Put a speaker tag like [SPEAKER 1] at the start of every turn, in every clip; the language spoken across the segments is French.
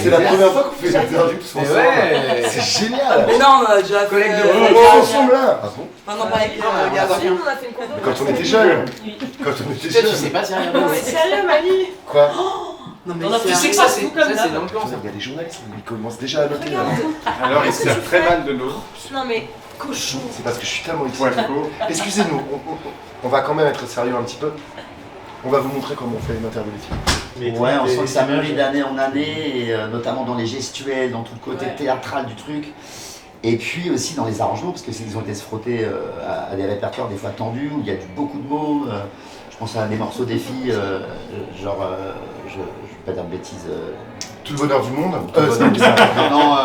[SPEAKER 1] C'est la première fois qu'on fait une interview tous ensemble.
[SPEAKER 2] Ouais.
[SPEAKER 1] C'est génial.
[SPEAKER 3] Mais non, on a déjà
[SPEAKER 2] Collègue de
[SPEAKER 1] On ensemble là. Ah bon?
[SPEAKER 3] Non, pas avec Gabriel.
[SPEAKER 4] On a fait une compo.
[SPEAKER 1] Quand on était jeunes. Quand on était
[SPEAKER 2] Toi, tu
[SPEAKER 1] jeunes.
[SPEAKER 2] sais pas si rien.
[SPEAKER 4] Non mais sérieux Mali.
[SPEAKER 1] Quoi?
[SPEAKER 3] Non, mais
[SPEAKER 2] Tu sais que ça, c'est l'ambiance.
[SPEAKER 1] Il y a des journalistes, ils commencent déjà à noter là.
[SPEAKER 5] Alors, il sert très mal de l'eau.
[SPEAKER 4] Non mais cochon.
[SPEAKER 1] C'est parce que je suis tellement
[SPEAKER 5] Point
[SPEAKER 1] excité.
[SPEAKER 5] court.
[SPEAKER 1] Excusez-nous, on va quand même être sérieux un petit peu. On va vous montrer comment on fait une interview des filles.
[SPEAKER 6] Ouais, on sent que ça mûrit d'année en année, et notamment dans les gestuels, dans tout le côté théâtral du truc. Et puis aussi dans les arrangements, parce qu'ils ont été se frotter à des répertoires des fois tendus, où il y a beaucoup de mots. Je pense à des morceaux des filles, genre, je vais pas dire de bêtises.
[SPEAKER 1] Tout le bonheur du monde.
[SPEAKER 6] Non,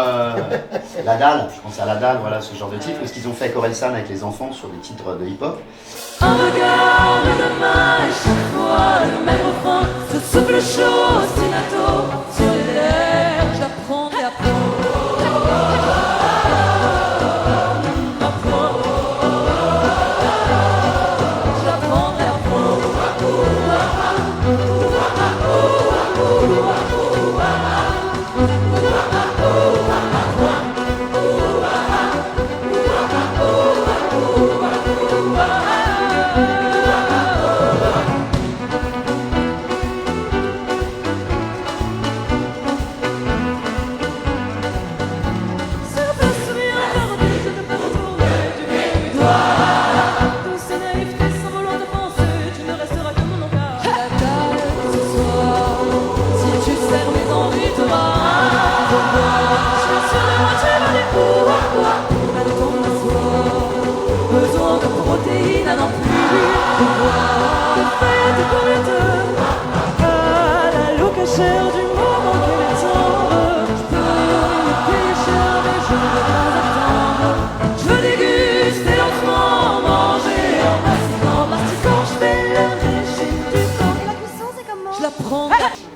[SPEAKER 6] La Dalle, je pense à La Dalle, voilà, ce genre de titre. Ce qu'ils ont fait avec Orelsan avec les enfants sur des titres de hip-hop.
[SPEAKER 7] Un regard, le main, et chaque fois le même refrain. Ce souffle chaud, ostinato, sur les lèvres, j'apprendrai à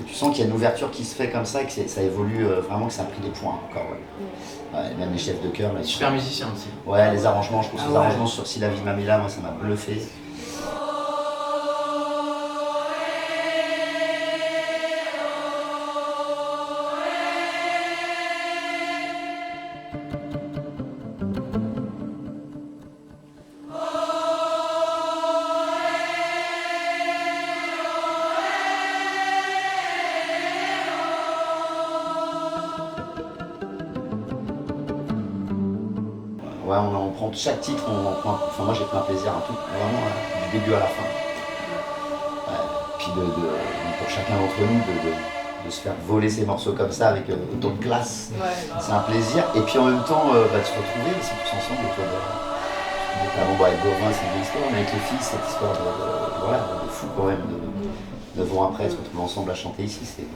[SPEAKER 6] Tu sens qu'il y a une ouverture qui se fait comme ça, que ça évolue vraiment, que ça a pris des points encore. Ouais, même les chefs de chœur.
[SPEAKER 2] Super musicien aussi.
[SPEAKER 6] Ouais, les arrangements, je pense que les arrangements sur Si la vie m'a mis là, moi ça m'a bluffé. Ouais, on prend chaque titre, enfin moi j'ai pris un plaisir à tout, vraiment du début à la fin. Ouais, puis pour chacun d'entre nous de se faire voler ces morceaux comme ça avec autant de classe, c'est un plaisir. Et puis en même temps de se retrouver aussi tous ensemble, notamment avec Gauvin c'est une histoire, mais avec les filles cette histoire de fou quand même, de 9 ans après, se retrouver ensemble à chanter ici, c'est...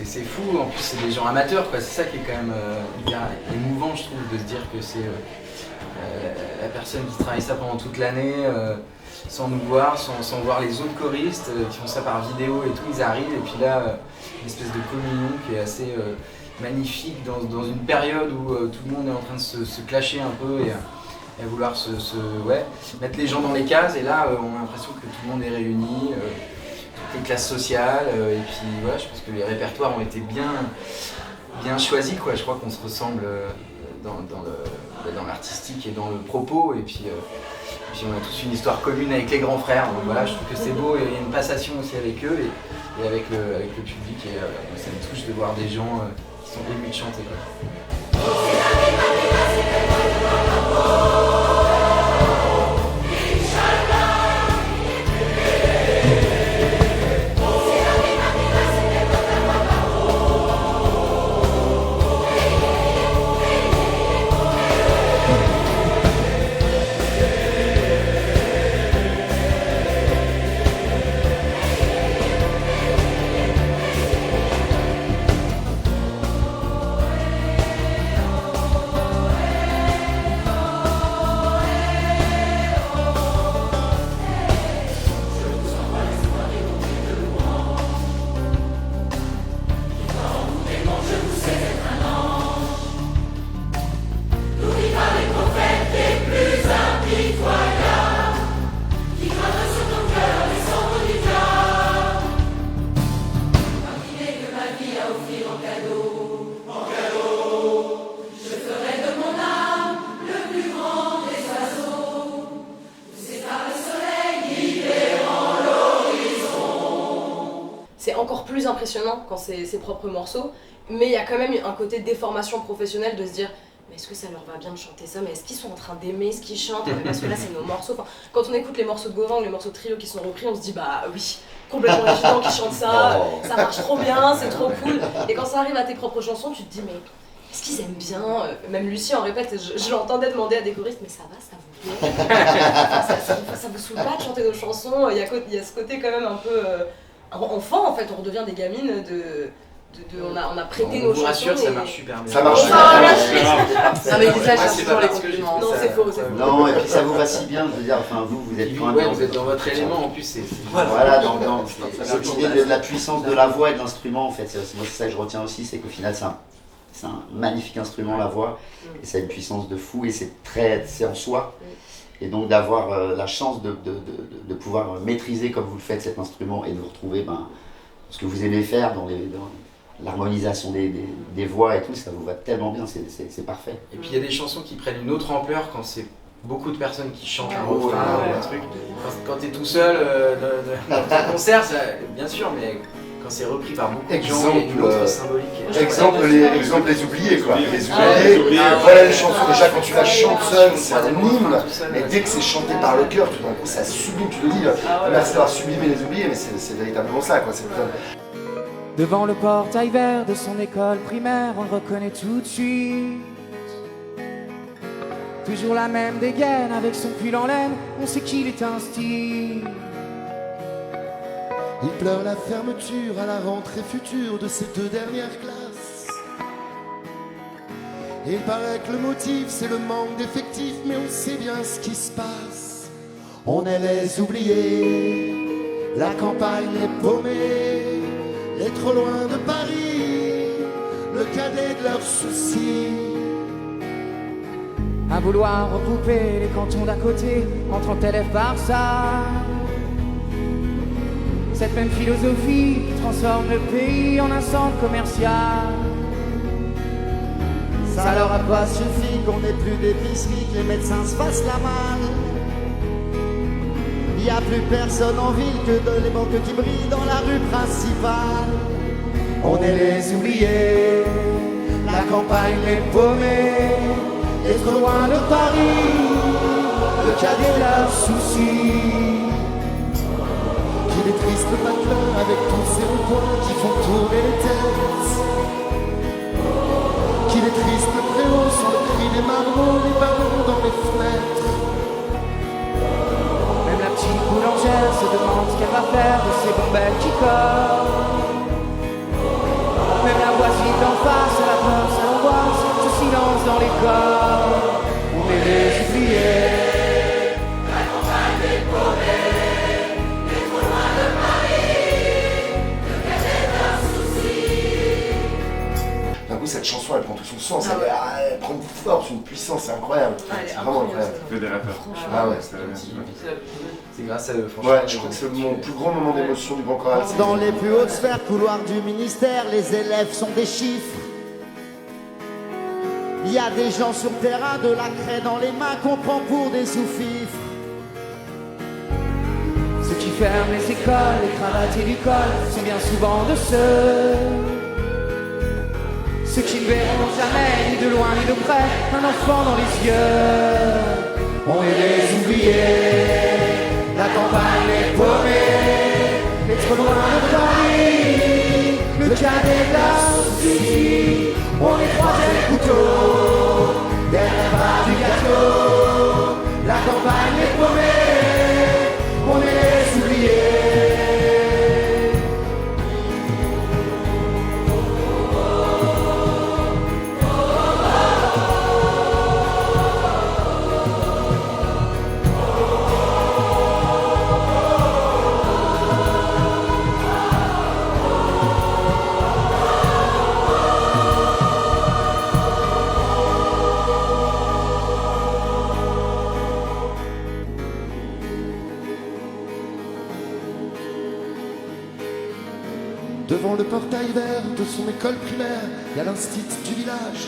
[SPEAKER 2] C'est fou, en plus c'est des gens amateurs, quoi. C'est ça qui est quand même hyper émouvant, je trouve, de se dire que c'est la personne qui travaille ça pendant toute l'année, sans nous voir, sans voir les autres choristes qui font ça par vidéo et tout, ils arrivent et puis là, une espèce de communion qui est assez magnifique dans une période où tout le monde est en train de se clasher un peu et à vouloir mettre les gens dans les cases, et là on a l'impression que tout le monde est réuni. toutes les classes sociales. Et puis voilà, je pense que les répertoires ont été bien choisis, quoi. Je crois qu'on se ressemble dans l'artistique et dans le propos. Et puis on a tous une histoire commune avec les grands frères. Donc voilà, je trouve que c'est beau et il y a une passation aussi avec eux et avec le public. Et ça me touche de voir des gens qui sont émus de chanter, quoi.
[SPEAKER 4] C'est encore plus impressionnant quand c'est ses propres morceaux, mais il y a quand même un côté déformation professionnelle de se dire mais est-ce que ça leur va bien de chanter ça, mais est-ce qu'ils sont en train d'aimer ce qu'ils chantent, parce que là c'est nos morceaux. Enfin, quand on écoute les morceaux de Gauvin ou les morceaux de Trio qui sont repris, on se dit bah oui, complètement évident qu'ils chantent ça, ça marche trop bien, c'est trop cool. Et quand ça arrive à tes propres chansons, tu te dis mais est-ce qu'ils aiment bien, même Lucie en répète, je l'entendais demander à des choristes mais ça va, ça vous plaît, ça vous saoule pas de chanter nos chansons, il y a ce côté quand même un peu enfant en fait, on redevient des gamines on a prêté nos chansons.
[SPEAKER 2] On vous rassure, ça marche super bien.
[SPEAKER 1] Ça marche super bien.
[SPEAKER 3] Non mais déjà,
[SPEAKER 2] Moi,
[SPEAKER 3] je
[SPEAKER 2] c'est
[SPEAKER 3] cherche
[SPEAKER 2] pas
[SPEAKER 3] toujours les
[SPEAKER 2] parce que j'ai
[SPEAKER 3] compliments.
[SPEAKER 4] Non, c'est faux, c'est faux.
[SPEAKER 6] Non, et puis ça vous va si bien, je veux dire, enfin vous êtes quand même
[SPEAKER 2] Vous êtes dans votre élément en plus, c'est
[SPEAKER 6] Voilà, dans cette idée de la puissance de la voix et de l'instrument en fait. Moi c'est ça que je retiens aussi, c'est qu'au final c'est un magnifique instrument, la voix, et ça a une puissance de fou et c'est en soi. Et donc d'avoir la chance de pouvoir maîtriser comme vous le faites cet instrument et de vous retrouver ce que vous aimez faire dans l'harmonisation des voix et tout, ça vous va tellement bien, c'est parfait.
[SPEAKER 2] Et puis il y a des chansons qui prennent une autre ampleur quand c'est beaucoup de personnes qui chantent un refrain ou un truc. Quand t'es tout seul dans un concert, bien sûr, mais quand c'est repris par beaucoup de gens, il y a une autre symbolique.
[SPEAKER 1] Exemple les oubliés quoi. Les oubliés, voilà une chanson déjà quand tu la chantes seule, c'est un hymne, mais dès que c'est chanté par le cœur, tout d'un coup ça sublime, tu le dis, merci d'avoir sublimé les oubliés, mais c'est véritablement ça quoi.
[SPEAKER 8] Devant le portail vert de son école primaire, on le reconnaît tout de suite. Toujours la même dégaine avec son pull en laine, on sait qu'il est un style.
[SPEAKER 9] Il pleure la fermeture à la rentrée future de ses 2 dernières classes. Et il paraît que le motif c'est le manque d'effectifs, mais on sait bien ce qui se passe. On est les oubliés, la campagne est paumée, les trop loin de Paris, le cadet de leurs soucis.
[SPEAKER 8] À vouloir regrouper les cantons d'à côté en 30 élèves par salle. Cette même philosophie qui transforme le pays en un centre commercial.
[SPEAKER 9] Ça leur a pas suffi qu'on n'ait plus d'épicerie, que les médecins se fassent la malle. Il n'y a plus personne en ville que les banques qui brillent dans la rue principale. On est les oubliés, la campagne est paumée, et trop loin de Paris, le cadet de leurs soucis. Qu'il est triste le matelas avec tous ces ronds-points qui font tourner les têtes. Qu'il est triste le préau sur le cri des marmots, les ballons dans les fenêtres.
[SPEAKER 8] Même la petite boulangère se demande ce qu'elle va faire de ces bombettes qui collent. Même la voisine d'en face à la porte, ça l'angoisse, ce silence dans l'école. On est les oubliés.
[SPEAKER 7] La campagne est paumée, et trop loin de Paris, le cadet d'un souci.
[SPEAKER 1] D'un coup cette chanson elle prend tout son sens, elle prend une force, une puissance, c'est incroyable. C'est vraiment incroyable. Ah ouais,
[SPEAKER 2] c'est grâce à eux, franchement.
[SPEAKER 1] Ouais, je crois que c'est mon plus grand moment d'émotion du Grand Choral.
[SPEAKER 9] Dans les plus hautes sphères, couloirs du ministère, les élèves sont des chiffres. Il y a des gens sur terrain, de la craie dans les mains qu'on prend pour des sous-fifres.
[SPEAKER 8] Ceux qui ferment les écoles, les cravates et du col sont bien souvent de ceux qui ne verront jamais, ni de loin ni de près, un enfant dans les yeux.
[SPEAKER 9] On est les oubliés, la campagne est paumée, les trop loin de Paris, le cadet de la souci. On est troisième couteau, derrière bas du gâteau, la campagne est paumée, on est les oubliés. Devant le portail vert de son école primaire, il y a l'instit du village.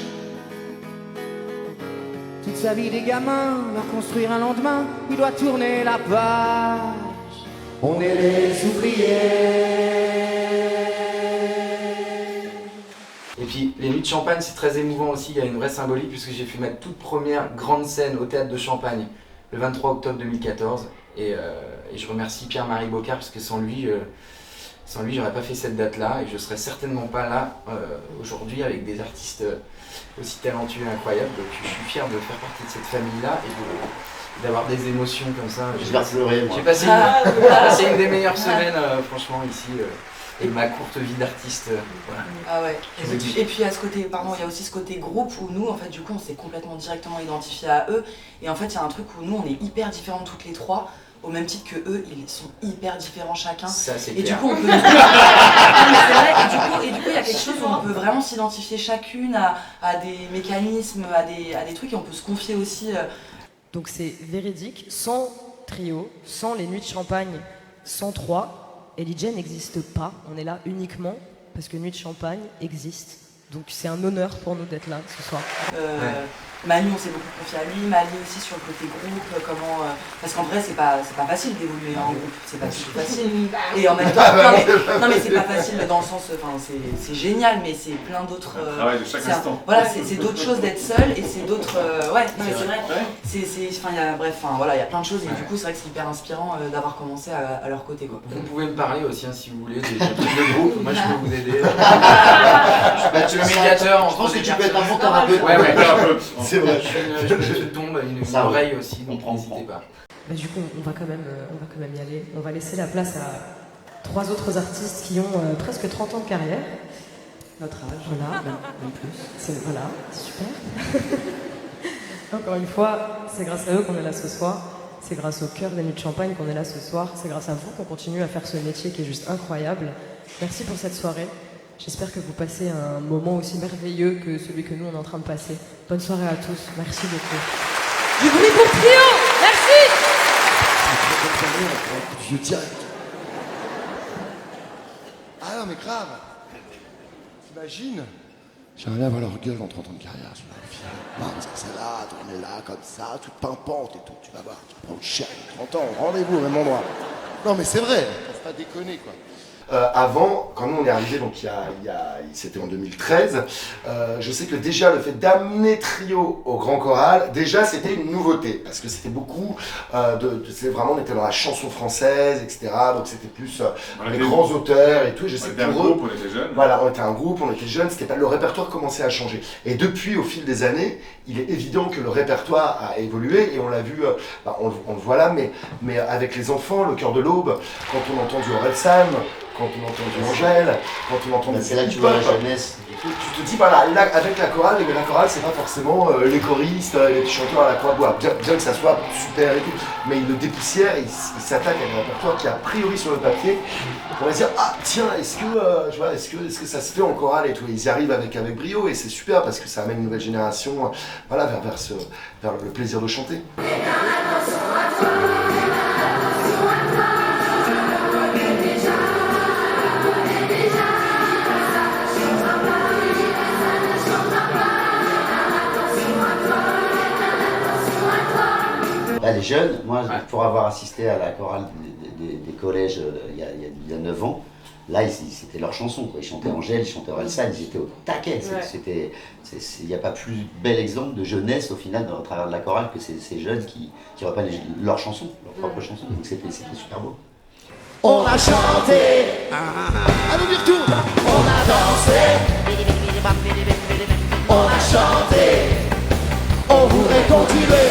[SPEAKER 8] Toute sa vie des gamins, leur construire un lendemain, il doit tourner la page.
[SPEAKER 9] On est les ouvriers.
[SPEAKER 2] Et puis les nuits de Champagne, c'est très émouvant aussi, il y a une vraie symbolique puisque j'ai fait ma toute première grande scène au Théâtre de Champagne le 23 octobre 2014 et je remercie Pierre-Marie Bocard parce que sans lui, j'aurais pas fait cette date-là et je serais certainement pas là aujourd'hui avec des artistes aussi talentueux et incroyables. Donc je suis fier de faire partie de cette famille-là et d'avoir des émotions comme ça.
[SPEAKER 6] Je vais pleurer, moi.
[SPEAKER 2] J'ai passé une des meilleures semaines, franchement, ici. Et ma courte vie d'artiste, voilà.
[SPEAKER 3] Ah ouais. Et puis à ce côté, pardon, il y a aussi ce côté groupe où nous, en fait, du coup, on s'est complètement directement identifié à eux. Et en fait, il y a un truc où nous, on est hyper différents toutes les trois. Au même titre que eux, ils sont hyper différents chacun.
[SPEAKER 2] Ça, c'est
[SPEAKER 3] et
[SPEAKER 2] clair.
[SPEAKER 3] du coup, on peut. Non, mais c'est vrai, et du coup, il y a quelque chose où on peut vraiment s'identifier chacune à des mécanismes, à des trucs, et on peut se confier aussi.
[SPEAKER 4] Donc c'est véridique, sans trio, sans les nuits de Champagne, sans trois, Ellie J n'existe pas. On est là uniquement parce que Nuit de Champagne existe. Donc c'est un honneur pour nous d'être là ce soir.
[SPEAKER 3] Manu, on s'est beaucoup confié à lui, Mali aussi sur le côté groupe, comment... parce qu'en vrai, c'est pas facile d'évoluer en groupe, c'est pas du tout facile. Et en même temps, non mais c'est pas facile dans le sens, enfin c'est génial, mais c'est plein d'autres...
[SPEAKER 5] travail de chaque instant.
[SPEAKER 3] Voilà, c'est d'autres choses d'être seul, et c'est d'autres... ouais, non mais c'est vrai, enfin, il y a plein de choses, et du coup, c'est vrai que c'est hyper inspirant d'avoir commencé à leur côté, quoi.
[SPEAKER 2] Vous pouvez me parler aussi, hein, si vous voulez, des trucs de groupe, moi je peux vous aider. Je suis le médiateur entre...
[SPEAKER 6] Je pense que tu peux être un bon thérapeute.
[SPEAKER 2] Ouais.
[SPEAKER 1] C'est vrai.
[SPEAKER 2] Je tombe une oreille aussi, donc n'hésitez pas.
[SPEAKER 4] Bah, du coup, on va quand même y aller. On va laisser la place à 3 autres artistes qui ont presque 30 ans de carrière. Notre âge, voilà, en plus. Voilà, super. Encore une fois, c'est grâce à eux qu'on est là ce soir. C'est grâce au cœur des Nuits de Champagne qu'on est là ce soir. C'est grâce à vous qu'on continue à faire ce métier qui est juste incroyable. Merci pour cette soirée. J'espère que vous passez un moment aussi merveilleux que celui que nous on est en train de passer. Bonne soirée à tous, merci beaucoup. Du bruit pour Trio, merci.
[SPEAKER 9] Vieux direct. Ah non mais grave. T'imagines? J'aimerais bien avoir leur gueule dans 30 ans de carrière. Non, parce que c'est là, on est là, comme ça, toute pimpante et tout. Tu vas voir, tu vas prendre cher, 30 ans, rendez-vous au même endroit. Non mais c'est vrai, faut pas déconner quoi.
[SPEAKER 1] Avant, quand nous on est arrivé, donc c'était en 2013, je sais que déjà le fait d'amener Trio au Grand Choral, déjà c'était une nouveauté, parce que c'était beaucoup, on était dans la chanson française, etc. Donc c'était plus les grands auteurs et tout. Et je sais
[SPEAKER 5] on était un groupe, on était jeunes.
[SPEAKER 1] Voilà, on était un groupe, on était jeunes, le répertoire commençait à changer. Et depuis, au fil des années, il est évident que le répertoire a évolué, et on l'a vu, on le voit là, mais avec les enfants, le Cœur de l'Aube, quand on entend du Orelsan, quand on entend du Angèle, quand on entend
[SPEAKER 6] Bah,
[SPEAKER 1] du
[SPEAKER 6] c'est là que tu
[SPEAKER 1] hip-hop,
[SPEAKER 6] vois la jeunesse.
[SPEAKER 1] tu te dis, voilà, là, avec la chorale c'est pas forcément les choristes, les chanteurs à la croix bois, bien que ça soit super et tout, mais ils le dépoussièrent, ils s'attaquent à un répertoire qui a priori sur le papier, on va se dire, ah tiens, est-ce que ça se fait en chorale et tout, ils y arrivent avec brio et c'est super parce que ça amène une nouvelle génération voilà, vers le plaisir de chanter.
[SPEAKER 6] Là, les jeunes, moi, pour avoir assisté à la chorale des collèges il y a 9 ans, là, c'était leur chanson, quoi. Ils chantaient Angèle, ils chantaient Orelsan, ils étaient au taquet. Il n'y a pas plus bel exemple de jeunesse, au final, au travers de la chorale, que ces jeunes qui reprennent leurs chansons, leurs propres chansons. Donc c'était super beau.
[SPEAKER 9] On a chanté, allons dire tout. On a dansé, on a chanté, on voudrait continuer.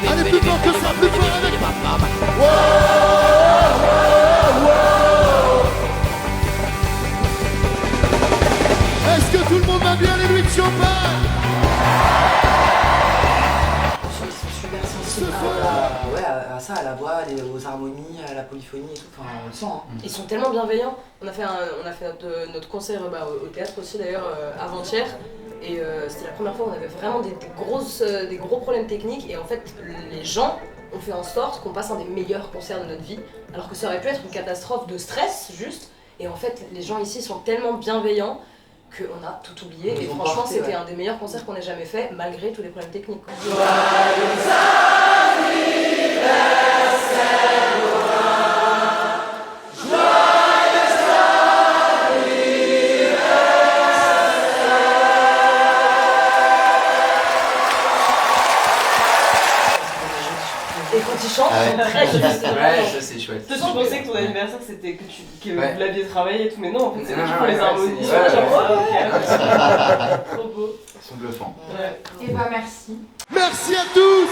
[SPEAKER 9] Allez, plus fort que ça, plus fort avec. Est-ce que tout le monde va bien, les Louis de Champagne?
[SPEAKER 3] À ça, à la voix, aux harmonies, à la polyphonie et tout, enfin on le sent. Hein.
[SPEAKER 4] Ils sont tellement bienveillants. On a fait notre concert au théâtre aussi d'ailleurs avant-hier. Et c'était la première fois où on avait vraiment des gros problèmes techniques. Et en fait, les gens ont fait en sorte qu'on passe un des meilleurs concerts de notre vie. Alors que ça aurait pu être une catastrophe de stress juste. Et en fait, les gens ici sont tellement bienveillants qu'on a tout oublié. Et franchement, c'était un des meilleurs concerts qu'on ait jamais fait, malgré tous les problèmes techniques. Et quand ils chantent, ils sont très jolis.
[SPEAKER 2] Ouais, ça c'est chouette.
[SPEAKER 10] Toi, tu pensais que ton anniversaire c'était que vous l'aviez travaillé et tout, mais non, en fait, c'est
[SPEAKER 2] Non,
[SPEAKER 10] là qu'ils
[SPEAKER 2] non,
[SPEAKER 10] font les
[SPEAKER 2] ouais,
[SPEAKER 10] harmonies.
[SPEAKER 2] c'est-
[SPEAKER 10] Genre, trop beau.
[SPEAKER 2] Ils sont bluffants.
[SPEAKER 10] Ouais.
[SPEAKER 11] Et bah merci.
[SPEAKER 9] Merci à tous.